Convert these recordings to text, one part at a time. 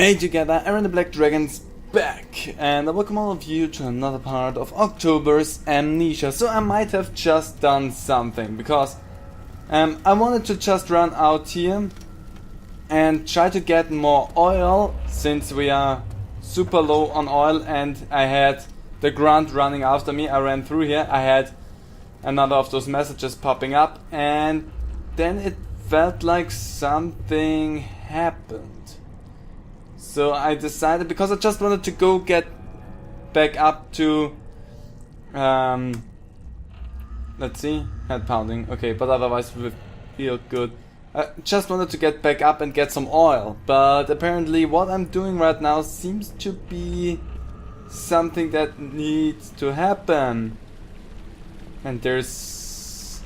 Hey together, Aaron the Black Dragon's back, and I welcome all of you to another part of October's Amnesia. So I might have just done something, because I wanted to just run out here and try to get more oil, since we are super low on oil, and I had the grunt running after me. I ran through here, I had another of those messages popping up, and then it felt like something happened. So I decided, because I just wanted to go get back up to, let's see, head pounding, okay, but otherwise we feel good. I just wanted to get back up and get some oil, but apparently what I'm doing right now seems to be something that needs to happen. And there's...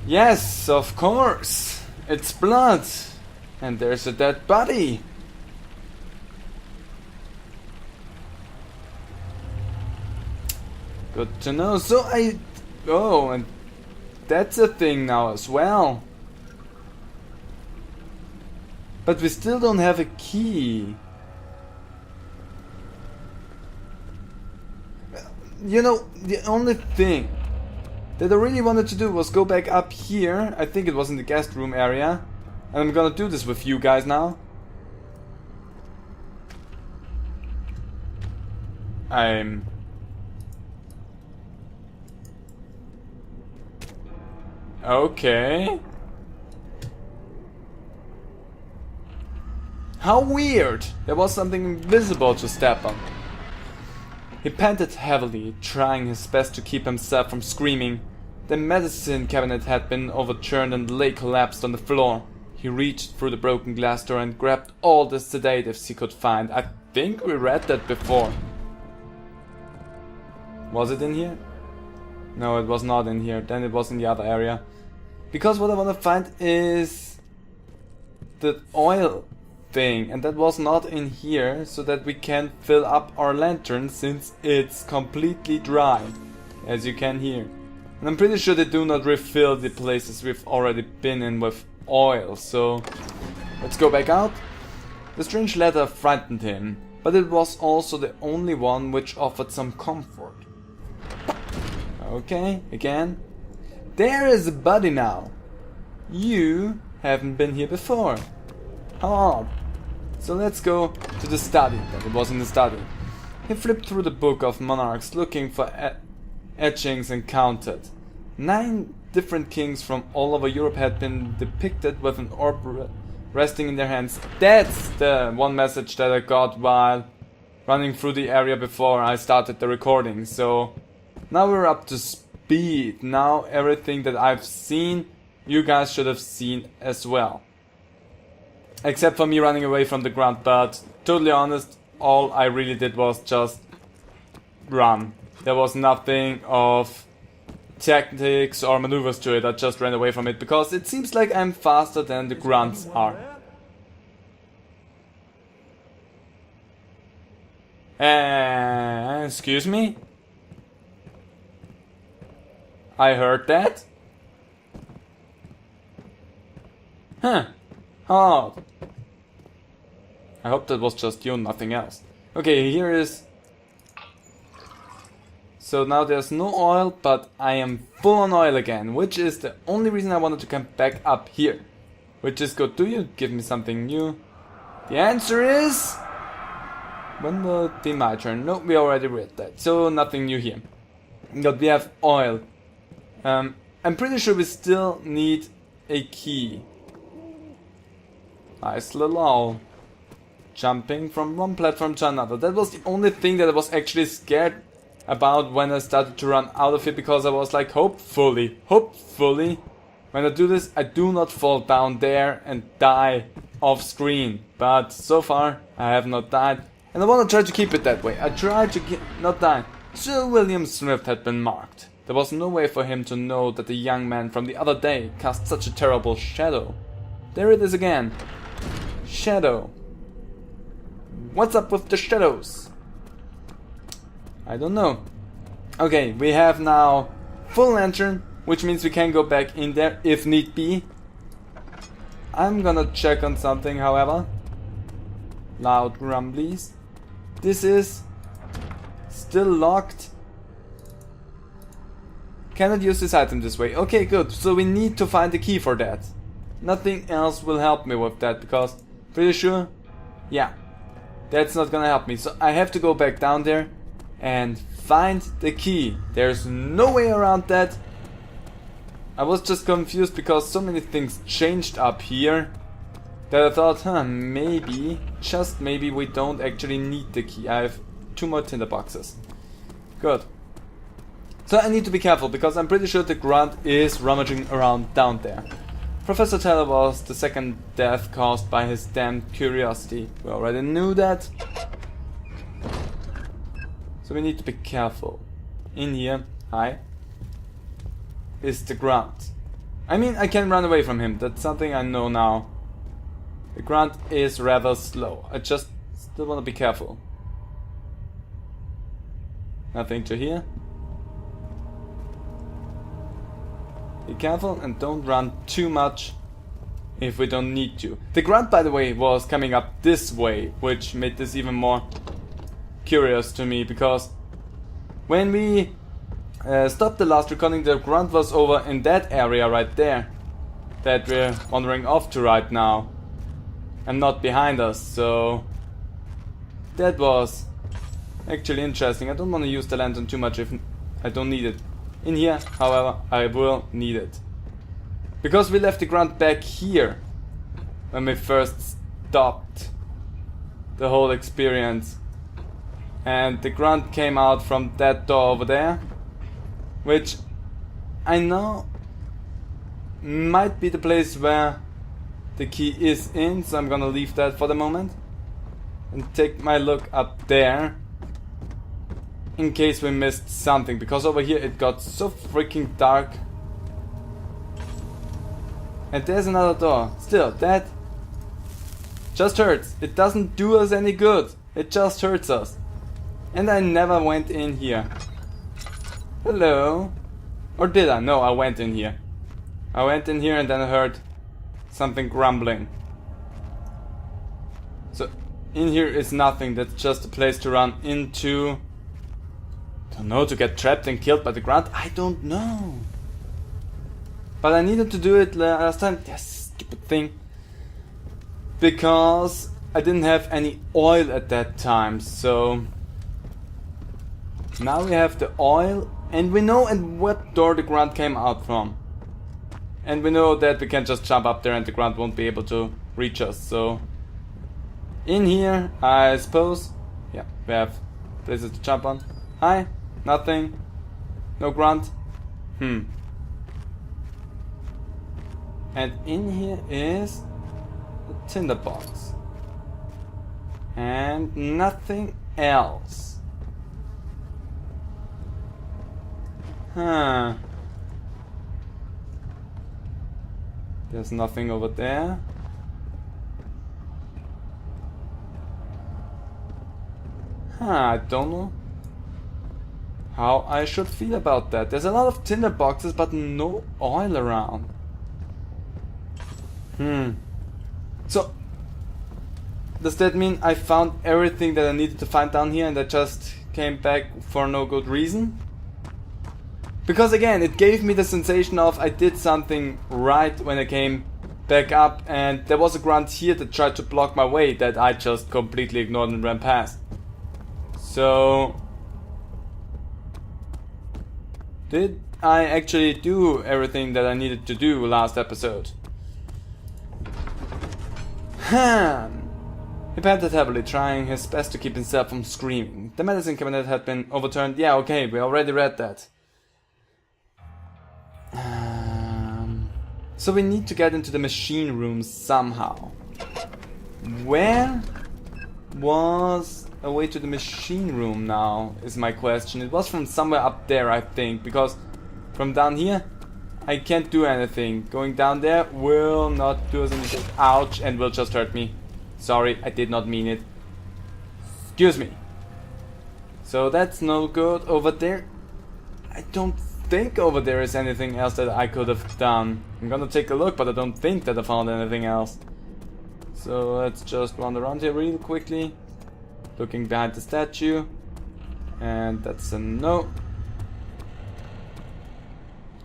Yes, of course. It's blood. And there's a dead body. Good to know. So oh, and that's a thing now as well. But we still don't have a key. You know, the only thing that I really wanted to do was go back up here. I think it was in the guest room area. And I'm gonna do this with you guys now. Okay. How weird! There was something invisible to step on. He panted heavily, trying his best to keep himself from screaming. The medicine cabinet had been overturned and lay collapsed on the floor. He reached through the broken glass door and grabbed all the sedatives he could find. I think we read that before. Was it in here? No, it was not in here. Then it was in the other area. Because what I want to find is the oil thing, and that was not in here, so that we can fill up our lantern since it's completely dry, as you can hear. And I'm pretty sure they do not refill the places we've already been in with oil, so let's go back out. The strange letter frightened him, but it was also the only one which offered some comfort. Okay, again. There is a body now. You haven't been here before. How odd. So let's go to the study. That it was in the study. He flipped through the book of monarchs, looking for etchings, and counted. 9 different kings from all over Europe had been depicted with an orb resting in their hands. That's the one message that I got while running through the area before I started the recording. So now we're up to speed. Now everything that I've seen, you guys should have seen as well. Except for me running away from the ground, but totally honest, all I really did was just run. There was nothing of tactics or maneuvers to it. I just ran away from it because it seems like I'm faster than the grunts are. Excuse me? I heard that? Huh. Oh. I hope that was just you, nothing else. Okay, here is... So now there's no oil, but I am full on oil again, which is the only reason I wanted to come back up here. Which is good. Do you give me something new? The answer is... When will it be my turn? No, we already read that, so nothing new here. But we have oil. I'm pretty sure we still need a key. Nice little owl. Jumping from one platform to another. That was the only thing that I was actually scared about when I started to run out of it, because I was like, hopefully, when I do this, I do not fall down there and die off screen. But so far, I have not died. And I want to try to keep it that way. I tried to not die. Sir William Smith had been marked. There was no way for him to know that the young man from the other day cast such a terrible shadow. There it is again. Shadow. What's up with the shadows? I don't know. Okay, we have now full lantern, which means we can go back in there if need be. I'm gonna check on something, however. Loud grumblies. This is still locked. Cannot use this item this way. Okay, good. So we need to find the key for that. Nothing else will help me with that, because pretty sure, yeah, that's not gonna help me. So I have to go back down there and find the key. There's no way around that. I was just confused because so many things changed up here that I thought, maybe, just maybe we don't actually need the key. I have 2 more tinder boxes. Good. So I need to be careful because I'm pretty sure the grunt is rummaging around down there. Professor Teller was the second death caused by his damned curiosity. We already knew that. So we need to be careful. In here, hi, is the grunt. I mean, I can run away from him. That's something I know now. The grunt is rather slow. I just still want to be careful. Nothing to hear. Be careful and don't run too much if we don't need to. The grunt, by the way, was coming up this way, which made this even more curious to me, because when we stopped the last recording, the grunt was over in that area right there that we're wandering off to right now, and not behind us. So that was actually interesting. I don't want to use the lantern too much if I don't need it. In here, however, I will need it. Because we left the grunt back here when we first stopped the whole experience. And the grunt came out from that door over there, which I know might be the place where the key is in, so I'm gonna leave that for the moment and take my look up there in case we missed something, because over here it got so freaking dark. And there's another door. Still, that just hurts. It doesn't do us any good. It just hurts us. And I never went in here. Hello? Or did I? No, I went in here. I went in here and then I heard something grumbling. So in here is nothing. That's just a place to run into. Don't know, to get trapped and killed by the grunt? I don't know. But I needed to do it last time. Yes, stupid thing. Because I didn't have any oil at that time, so now we have the oil and we know at what door the grunt came out from. And we know that we can just jump up there and the grunt won't be able to reach us, so in here, I suppose, yeah, we have places to jump on. Hi. Nothing. No grunt. And in here is the tinderbox. And nothing else. There's nothing over there. I don't know how I should feel about that. There's a lot of tinder boxes, but no oil around. So, does that mean I found everything that I needed to find down here and I just came back for no good reason? Because again, it gave me the sensation of I did something right when I came back up, and there was a grunt here that tried to block my way that I just completely ignored and ran past. So, did I actually do everything that I needed to do last episode? He panted heavily, trying his best to keep himself from screaming. The medicine cabinet had been overturned. Yeah, okay, we already read that. So we need to get into the machine room somehow. Where was a way to the machine room now, is my question. It was from somewhere up there, I think, because from down here I can't do anything. Going down there will not do us anything. Ouch, and will just hurt me. Sorry, I did not mean it. Excuse me. So that's no good over there. I don't think over there is anything else that I could have done. I'm gonna take a look, but I don't think that I found anything else. So let's just run around here real quickly. Looking behind the statue. And that's a no.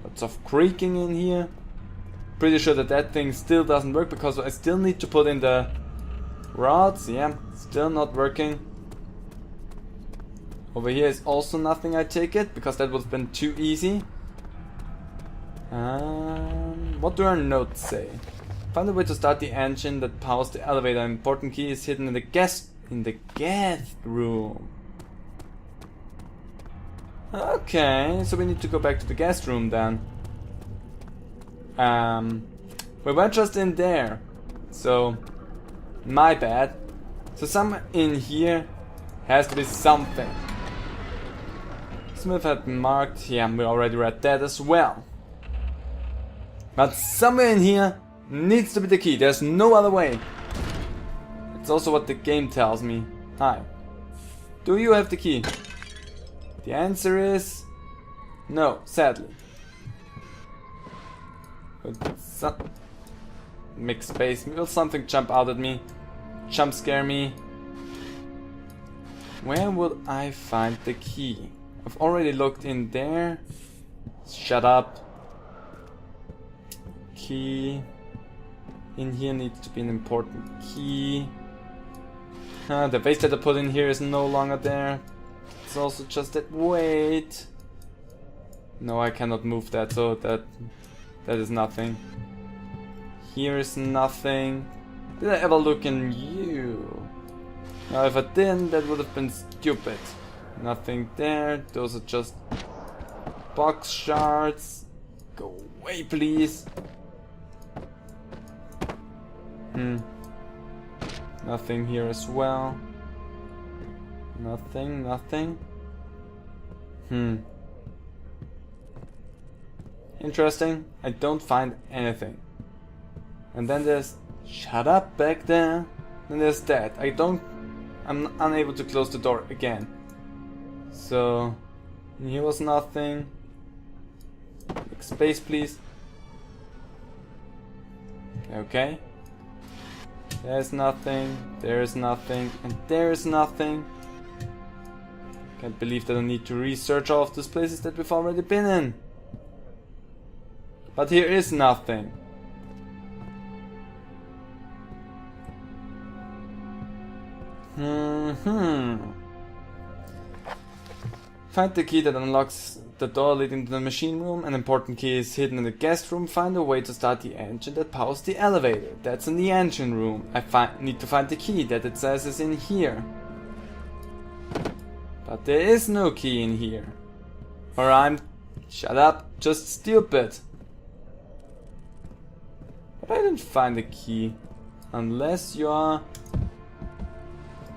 Lots of creaking in here. Pretty sure that that thing still doesn't work because I still need to put in the rods. Yeah, still not working. Over here is also nothing, I take it, because that would have been too easy. What do our notes say? Find a way to start the engine that powers the elevator. An important key is hidden in the guest room. Okay, so we need to go back to the guest room then. We were just in there, so my bad. So somewhere in here has to be something. Smith had marked, yeah, we already read that as well. But somewhere in here needs to be the key, there's no other way. It's also what the game tells me. Hi. Do you have the key? The answer is no, sadly. Make space. Will something jump out at me? Jump scare me? Where would I find the key? I've already looked in there. Shut up. Key. In here needs to be an important key. The base that I put in here is no longer there. It's also just that. Wait. No, I cannot move that, so that is nothing. Here is nothing. Did I ever look in you? Now if I didn't, that would have been stupid. Nothing there. Those are just box shards. Go away, please. Nothing here as well. Nothing. Interesting. I don't find anything. And then there's shut up back there. Then there's that. I'm unable to close the door again. So here was nothing. Make space, please. Okay. There's nothing, there's nothing, and there's nothing. Can't believe that I need to research all of those places that we've already been in. But here is nothing. Find the key that unlocks the door leading to the machine room. An important key is hidden in the guest room. Find a way to start the engine that powers the elevator. That's in the engine room. I need to find the key that it says is in here. But there is no key in here. Or I'm, shut up, just stupid. But I didn't find the key. Unless you're...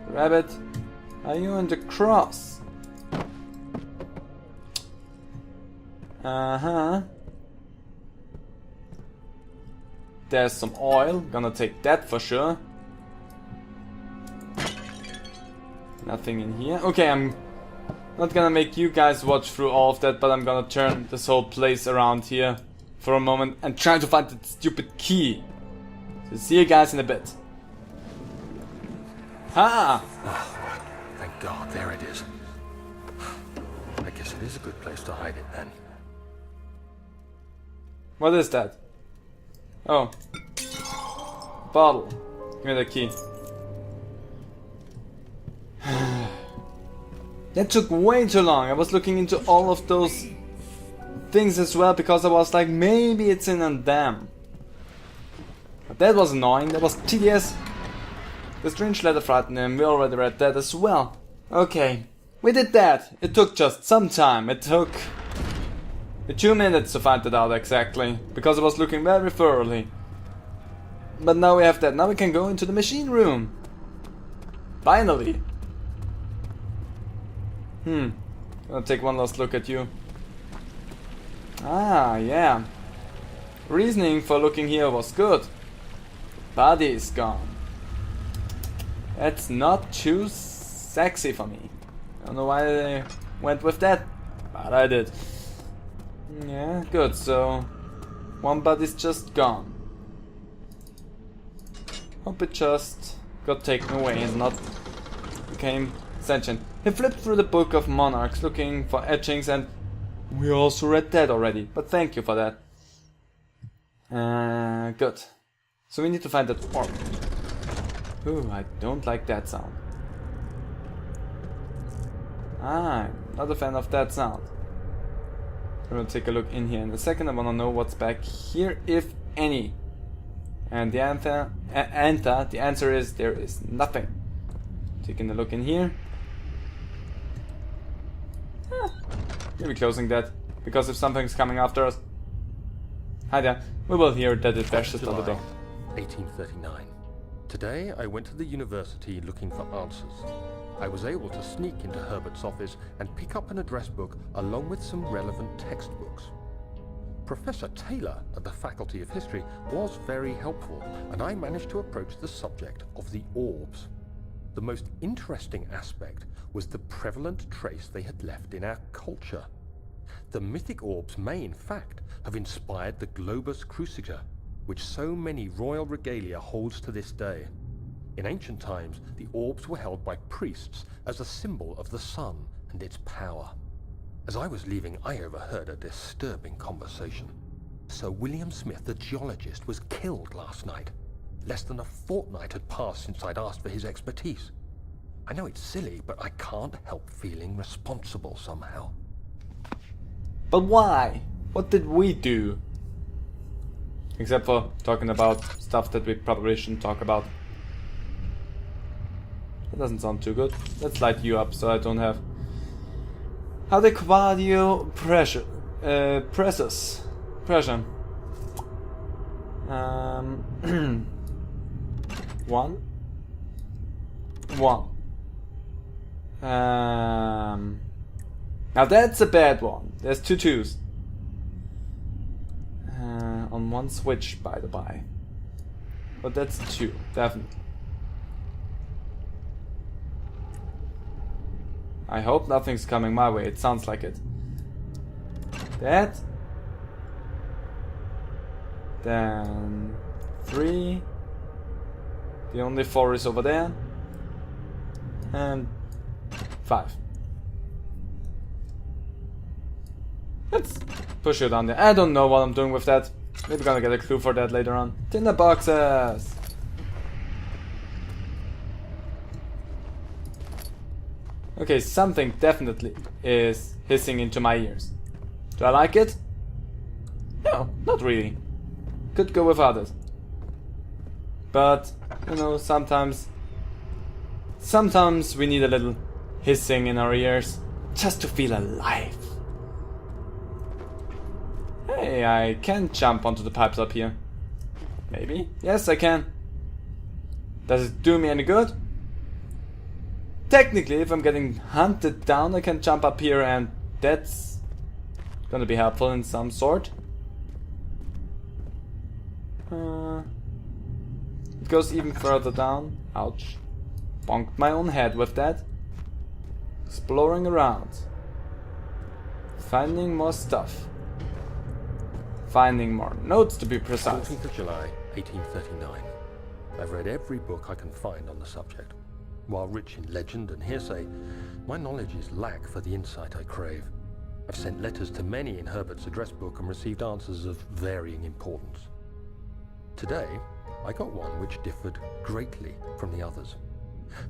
Rabbit, are you in the cross? There's some oil, gonna take that for sure. Nothing in here. Okay, I'm not gonna make you guys watch through all of that, but I'm gonna turn this whole place around here for a moment and try to find that stupid key. So see you guys in a bit. Ha! Oh, thank God, there it is. I guess it is a good place to hide it then. What is that? Oh. Bottle. Give me the key. That took way too long. I was looking into all of those things as well because I was like, maybe it's in a dam. But that was annoying. That was tedious. The strange letter frightened him. We already read that as well. Okay. We did that. It took just some time. It took 2 minutes to find it out exactly, because I was looking very thoroughly. But now we have that. Now we can go into the machine room. Finally. I'll take one last look at you. Ah, yeah. Reasoning for looking here was good. Body is gone. That's not too sexy for me. I don't know why they went with that, but I did. Yeah, good, so one body's just gone. Hope it just got taken away and not became sentient. He flipped through the Book of Monarchs looking for etchings, and we also read that already, but thank you for that. Good. So we need to find that orb. Ooh, I don't like that sound. I'm not a fan of that sound. I'm gonna take a look in here in a second. I wanna know what's back here, if any. And the answer is there is nothing. Taking a look in here. Maybe closing that, because if something's coming after us, hi there, we will hear that it bashes on the door. 1839. Today I went to the university looking for answers. I was able to sneak into Herbert's office and pick up an address book along with some relevant textbooks. Professor Taylor at the Faculty of History was very helpful, and I managed to approach the subject of the orbs. The most interesting aspect was the prevalent trace they had left in our culture. The mythic orbs may, in fact, have inspired the globus cruciger, which so many royal regalia holds to this day. In ancient times, the orbs were held by priests as a symbol of the sun and its power. As I was leaving, I overheard a disturbing conversation. Sir William Smith, the geologist, was killed last night. Less than a fortnight had passed since I'd asked for his expertise. I know it's silly, but I can't help feeling responsible somehow. But why? What did we do? Except for talking about stuff that we probably shouldn't talk about. That doesn't sound too good. Let's light you up so I don't have... How the cardio pressure... Pressure. One. Now that's a bad one. There's two twos. On one switch, by the by. But that's two, definitely. I hope nothing's coming my way. It sounds like it. That. Then 3. The only 4 is over there. And 5. Let's push you down there. I don't know what I'm doing with that. Maybe gonna get a clue for that later on. Tinder boxes! Okay, something definitely is hissing into my ears. Do I like it? No, not really. Could go without it. But, you know, sometimes we need a little hissing in our ears just to feel alive. Hey, I can jump onto the pipes up here. Maybe? Yes, I can. Does it do me any good? Technically, if I'm getting hunted down, I can jump up here, and that's gonna be helpful in some sort. It goes even further down. Ouch. Bonked my own head with that. Exploring around. Finding more stuff. Finding more notes, to be precise. 14th of July, 1839. I've read every book I can find on the subject. While rich in legend and hearsay, my knowledge is lack for the insight I crave. I've sent letters to many in Herbert's address book and received answers of varying importance. Today, I got one which differed greatly from the others.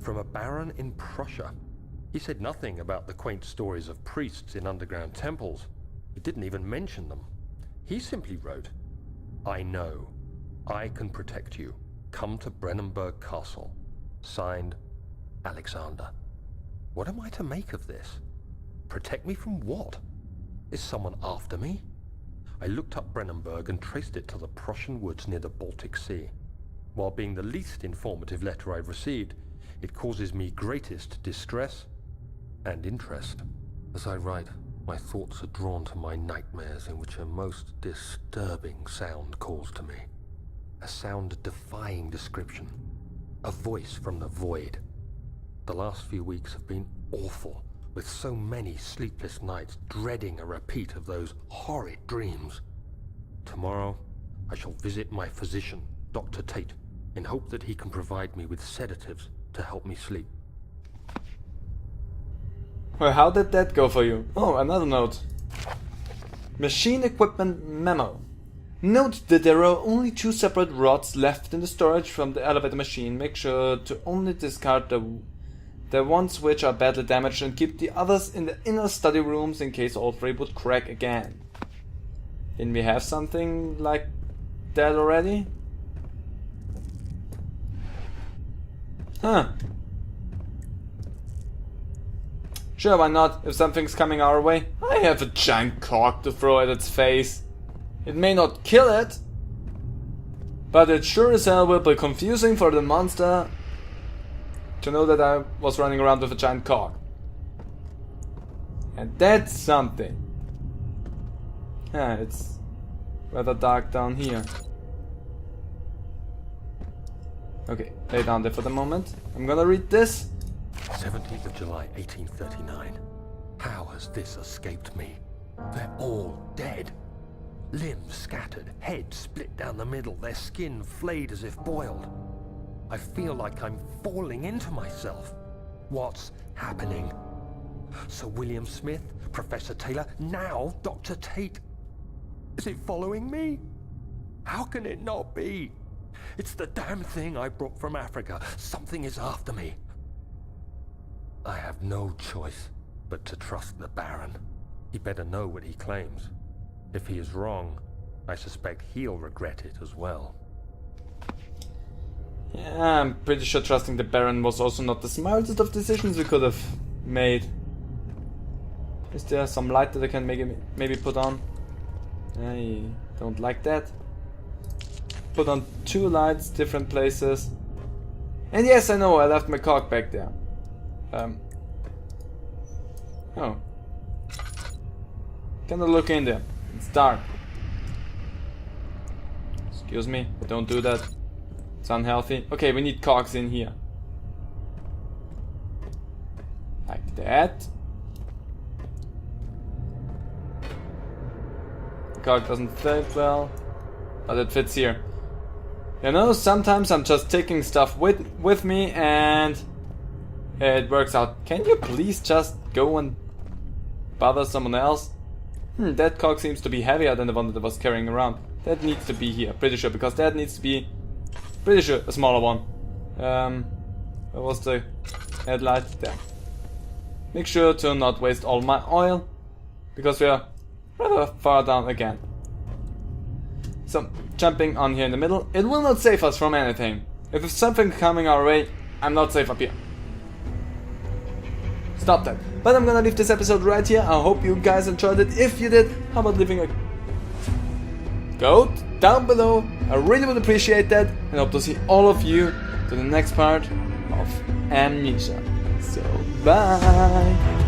From a baron in Prussia. He said nothing about the quaint stories of priests in underground temples. He didn't even mention them. He simply wrote, "I know. I can protect you. Come to Brennenburg Castle. Signed, Alexander." What am I to make of this? Protect me from what? Is someone after me? I looked up Brennenburg and traced it to the Prussian woods near the Baltic Sea. While being the least informative letter I've received, it causes me greatest distress and interest. As I write, my thoughts are drawn to my nightmares in which a most disturbing sound calls to me. A sound defying description. A voice from the void. The last few weeks have been awful, with so many sleepless nights dreading a repeat of those horrid dreams. Tomorrow, I shall visit my physician, Dr. Tate, in hope that he can provide me with sedatives to help me sleep. Well, how did that go for you? Oh, another note. Machine equipment memo. Note that there are only 2 separate rods left in the storage from the elevator machine. Make sure to only discard the ones which are badly damaged and keep the others in the inner study rooms in case all 3 would crack again. Didn't we have something like that already? Huh. Sure, why not? If something's coming our way, I have a giant cork to throw at its face. It may not kill it, but it sure as hell will be confusing for the monster to know that I was running around with a giant cork. And that's something. Yeah, it's rather dark down here. Okay, lay down there for the moment. I'm gonna read this. 17th of July, 1839. How has this escaped me? They're all dead. Limbs scattered, heads split down the middle, their skin flayed as if boiled. I feel like I'm falling into myself. What's happening? Sir William Smith, Professor Taylor, now Dr. Tate. Is it following me? How can it not be? It's the damn thing I brought from Africa. Something is after me. I have no choice but to trust the Baron. He better know what he claims. If he is wrong, I suspect he'll regret it as well. Yeah, I'm pretty sure trusting the Baron was also not the smartest of decisions we could have made. Is there some light that I can maybe put on? I don't like that. Put on 2 lights, different places. And yes, I know, I left my cork back there. Oh. Can I look in there? It's dark. Excuse me, don't do that. It's unhealthy. Okay, we need corks in here. Like that. The cork doesn't fit well, but it fits here. You know, sometimes I'm just taking stuff with me and it works out. Can you please just go and bother someone else? That cork seems to be heavier than the one that I was carrying around. That needs to be here, pretty sure, because that needs to be, pretty sure, a smaller one. Where was the headlight? There. Make sure to not waste all my oil, because we are rather far down again. So, jumping on here in the middle, it will not save us from anything. If there's something coming our way, I'm not safe up here. Stop that. But I'm gonna leave this episode right here. I hope you guys enjoyed it. If you did, how about leaving a goat down below? I really would appreciate that, and hope to see all of you to the next part of Amnesia. So, bye!